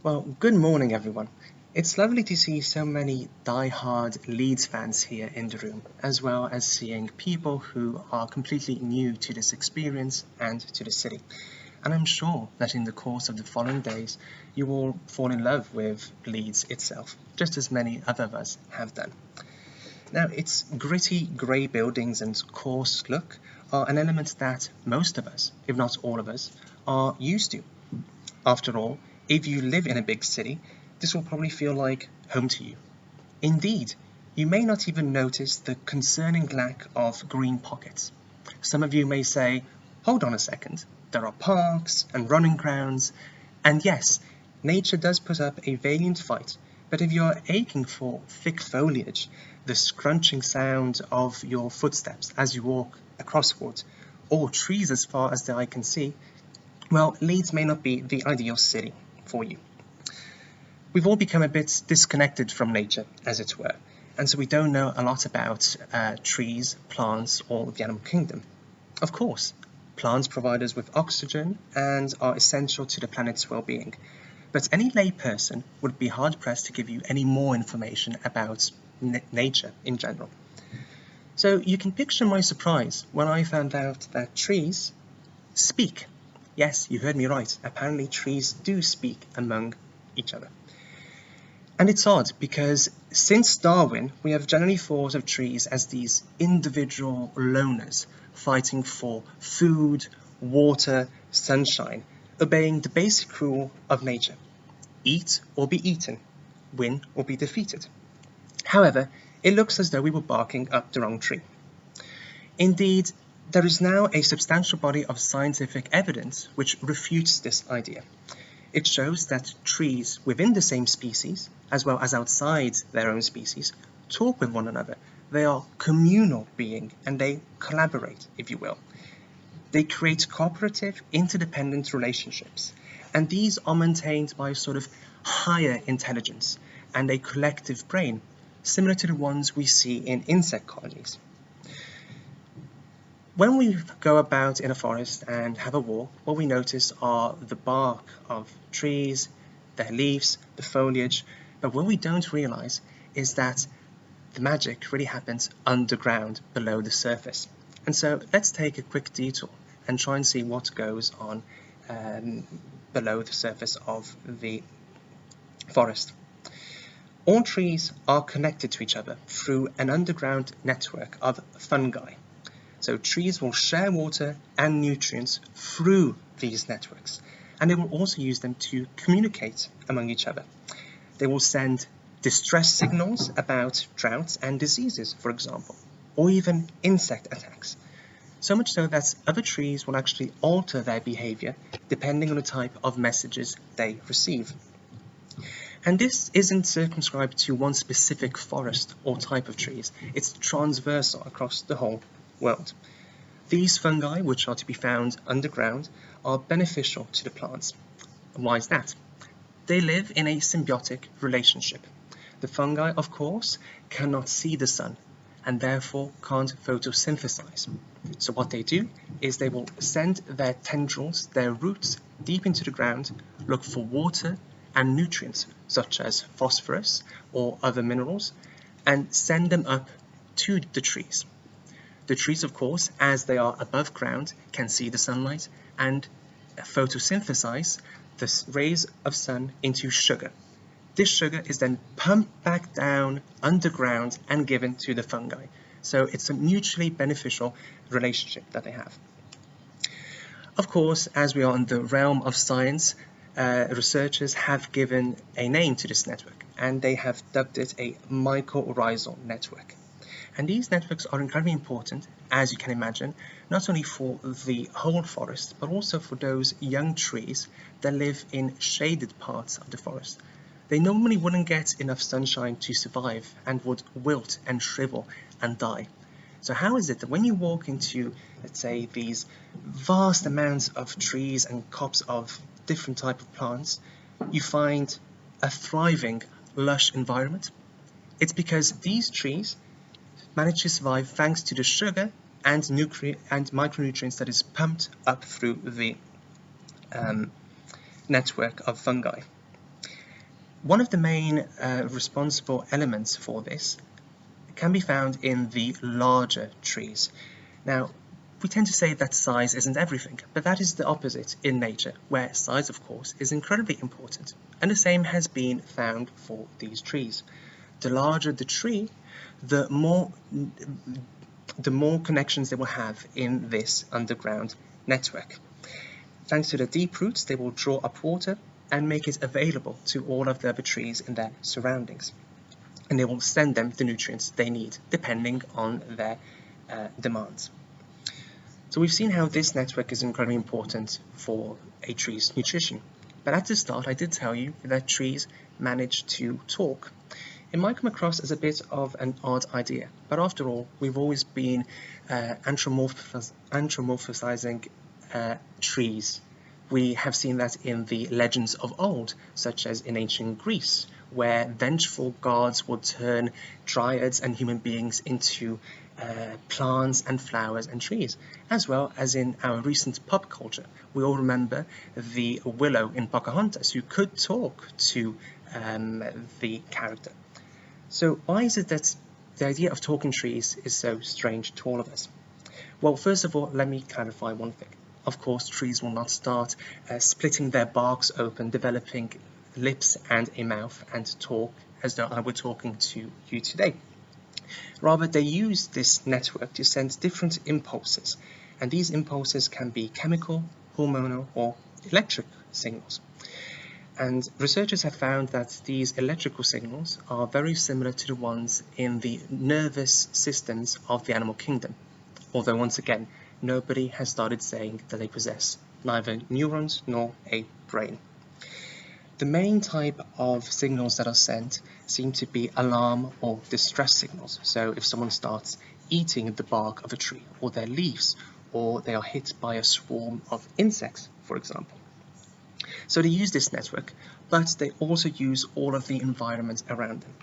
Well, good morning, everyone. It's lovely to see so many die-hard Leeds fans here in the room, as well as seeing people who are completely new to this experience and to the city. And I'm sure that in the course of the following days, you will fall in love with Leeds itself, just as many other of us have done. Now, its gritty grey buildings and coarse look are an element that most of us, if not all of us, are used to. After all, if you live in a big city, this will probably feel like home to you. Indeed, you may not even notice the concerning lack of green pockets. Some of you may say, hold on a second, there are parks and running grounds, and yes, nature does put up a valiant fight, but if you're aching for thick foliage, the scrunching sound of your footsteps as you walk across woods, or trees as far as the eye can see, well, Leeds may not be the ideal city for you. We've all become a bit disconnected from nature, as it were, and so we don't know a lot about trees, plants, or the animal kingdom. Of course, plants provide us with oxygen and are essential to the planet's well-being, but any layperson would be hard-pressed to give you any more information about nature in general. So you can picture my surprise when I found out that trees speak. Yes, you heard me right. Apparently trees do speak among each other. And it's odd because since Darwin, we have generally thought of trees as these individual loners fighting for food, water, sunshine, obeying the basic rule of nature: eat or be eaten, win or be defeated. However, it looks as though we were barking up the wrong tree. Indeed, there is now a substantial body of scientific evidence which refutes this idea. It shows that trees within the same species, as well as outside their own species, talk with one another. They are communal beings and they collaborate, if you will. They create cooperative, interdependent relationships, and these are maintained by a sort of higher intelligence and a collective brain, similar to the ones we see in insect colonies. When we go about in a forest and have a walk, what we notice are the bark of trees, their leaves, the foliage, but what we don't realize is that the magic really happens underground below the surface. And so let's take a quick detour and try and see what goes on below the surface of the forest. All trees are connected to each other through an underground network of fungi. So trees will share water and nutrients through these networks, and they will also use them to communicate among each other. They will send distress signals about droughts and diseases, for example, or even insect attacks. So much so that other trees will actually alter their behavior depending on the type of messages they receive. And this isn't circumscribed to one specific forest or type of trees, it's transversal across the whole world. These fungi, which are to be found underground, are beneficial to the plants. Why is that? They live in a symbiotic relationship. The fungi, of course, cannot see the sun and therefore can't photosynthesize. So what they do is they will send their tendrils, their roots, deep into the ground, look for water and nutrients such as phosphorus or other minerals, and send them up to the trees. The trees, of course, as they are above ground, can see the sunlight and photosynthesize the rays of sun into sugar. This sugar is then pumped back down underground and given to the fungi. So it's a mutually beneficial relationship that they have. Of course, as we are in the realm of science, researchers have given a name to this network, and they have dubbed it a mycorrhizal network. And these networks are incredibly important, as you can imagine, not only for the whole forest, but also for those young trees that live in shaded parts of the forest. They normally wouldn't get enough sunshine to survive and would wilt and shrivel and die. So how is it that when you walk into, let's say, these vast amounts of trees and copses of different type of plants, you find a thriving, lush environment? It's because these trees manage to survive thanks to the sugar and micronutrients that is pumped up through the network of fungi. One of the main responsible elements for this can be found in the larger trees. Now, we tend to say that size isn't everything, but that is the opposite in nature, where size, of course, is incredibly important, and the same has been found for these trees. The larger the tree, the more connections they will have in this underground network. Thanks to the deep roots, they will draw up water and make it available to all of the other trees in their surroundings. And they will send them the nutrients they need, depending on their demands. So we've seen how this network is incredibly important for a tree's nutrition. But at the start, I did tell you that trees manage to talk. It might come across as a bit of an odd idea, but after all, we've always been anthropomorphizing trees. We have seen that in the legends of old, such as in ancient Greece, where vengeful gods would turn dryads and human beings into plants and flowers and trees, as well as in our recent pop culture. We all remember the willow in Pocahontas, who could talk to the character. So why is it that the idea of talking trees is so strange to all of us? Well, first of all, let me clarify one thing. Of course, trees will not start splitting their barks open, developing lips and a mouth, and talk as though I were talking to you today. Rather, they use this network to send different impulses, and these impulses can be chemical, hormonal, or electric signals. And researchers have found that these electrical signals are very similar to the ones in the nervous systems of the animal kingdom, although once again, nobody has started saying that they possess neither neurons nor a brain. The main type of signals that are sent seem to be alarm or distress signals. So if someone starts eating the bark of a tree or their leaves, or they are hit by a swarm of insects, for example. So they use this network, but they also use all of the environment around them.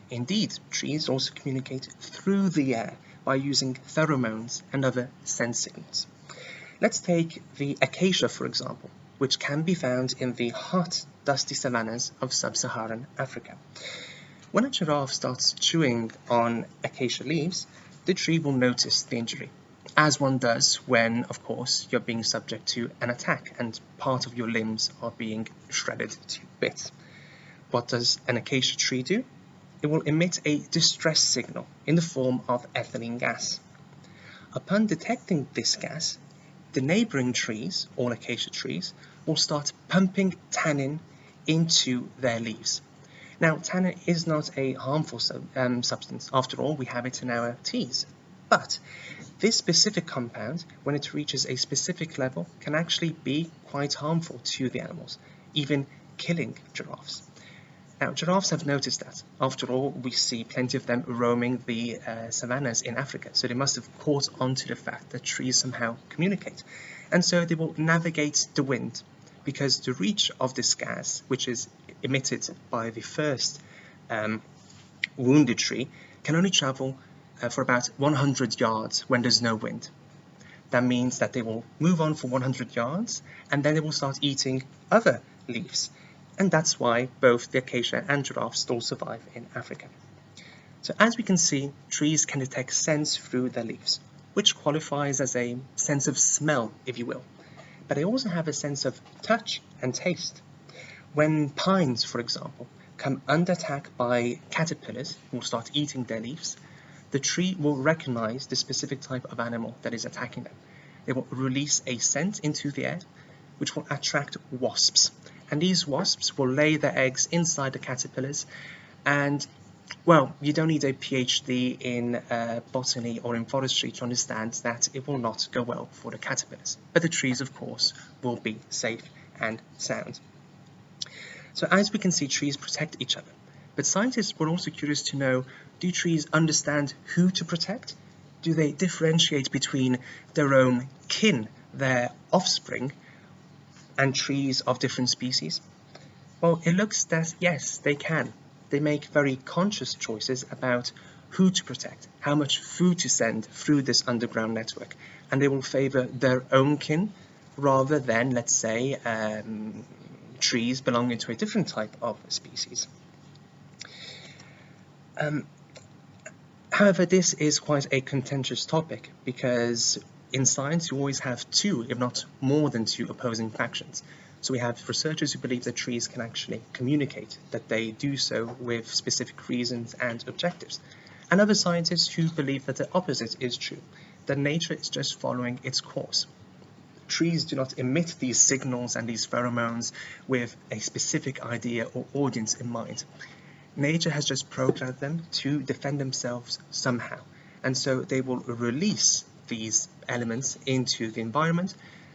Indeed, trees also communicate through the air by using pheromones and other sense signals. Let's take the acacia, for example, which can be found in the hot, dusty savannas of sub-Saharan Africa. When a giraffe starts chewing on acacia leaves, the tree will notice the injury, as one does when, of course, you're being subject to an attack and part of your limbs are being shredded to bits. What does an acacia tree do? It will emit a distress signal in the form of ethylene gas. Upon detecting this gas, the neighboring trees, all acacia trees, will start pumping tannin into their leaves. Now, tannin is not a harmful substance. After all, we have it in our teas. But this specific compound, when it reaches a specific level, can actually be quite harmful to the animals, even killing giraffes. Now, giraffes have noticed that. After all, we see plenty of them roaming the savannas in Africa, so they must have caught on to the fact that trees somehow communicate. And so they will navigate the wind, because the reach of this gas, which is emitted by the first wounded tree, can only travel for about 100 yards when there's no wind. That means that they will move on for 100 yards, and then they will start eating other leaves. And that's why both the acacia and giraffes still survive in Africa. So as we can see, trees can detect scents through their leaves, which qualifies as a sense of smell, if you will. But they also have a sense of touch and taste. When pines, for example, come under attack by caterpillars who will start eating their leaves, the tree will recognize the specific type of animal that is attacking them. They will release a scent into the air, which will attract wasps. And these wasps will lay their eggs inside the caterpillars, and well, you don't need a PhD in botany or in forestry to understand that it will not go well for the caterpillars. But the trees, of course, will be safe and sound. So as we can see, trees protect each other. But scientists were also curious to know, do trees understand who to protect? Do they differentiate between their own kin, their offspring, and trees of different species? Well, it looks that yes, they can. They make very conscious choices about who to protect, how much food to send through this underground network, and they will favor their own kin rather than, let's say, trees belonging to a different type of species. However, this is quite a contentious topic because in science you always have two, if not more than two, opposing factions. So we have researchers who believe that trees can actually communicate, that they do so with specific reasons and objectives, and other scientists who believe that the opposite is true, that nature is just following its course. Trees do not emit these signals and these pheromones with a specific idea or audience in mind. Nature has just programmed them to defend themselves somehow, and so they will release these elements into the environment,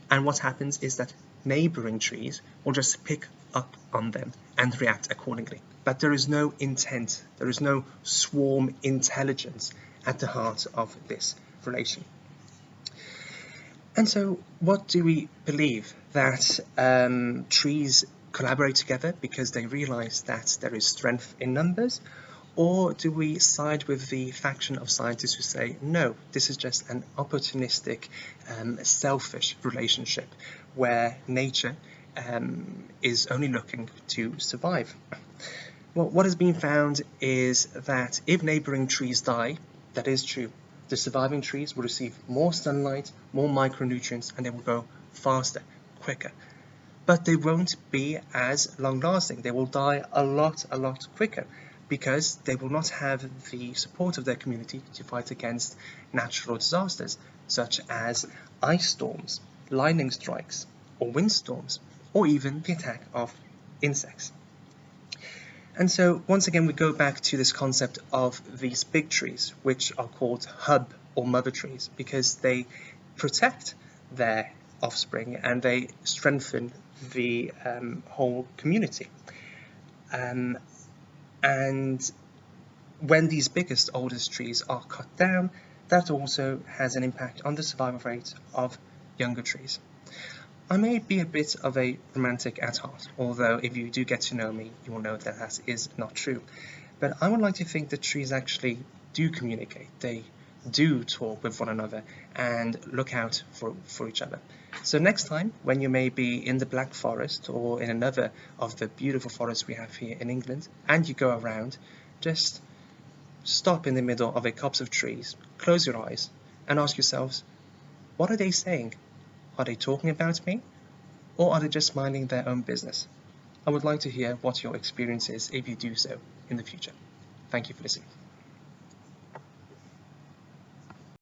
and what happens is that neighboring trees will just pick up on them and react accordingly. But there is no intent, there is no swarm intelligence at the heart of this relation. And so what do we believe? That trees collaborate together because they realize that there is strength in numbers? Or do we side with the faction of scientists who say, no, this is just an opportunistic, selfish relationship where nature is only looking to survive? Well, what has been found is that if neighboring trees die, that is true. The surviving trees will receive more sunlight, more micronutrients, and they will go faster, quicker. But they won't be as long-lasting. They will die a lot quicker because they will not have the support of their community to fight against natural disasters, such as ice storms, lightning strikes, or windstorms, or even the attack of insects. And so once again we go back to this concept of these big trees, which are called hub or mother trees, because they protect their offspring and they strengthen the whole community. And when these biggest, oldest trees are cut down, that also has an impact on the survival rate of younger trees. I may be a bit of a romantic at heart, although if you do get to know me, you will know that that is not true. But I would like to think that trees actually do communicate. They do talk with one another and look out for each other. So next time, when you may be in the Black Forest or in another of the beautiful forests we have here in England, and you go around, just stop in the middle of a copse of trees, close your eyes, and ask yourselves, what are they saying? Are they talking about me? Or are they just minding their own business? I would like to hear what your experience is if you do so in the future. Thank you for listening.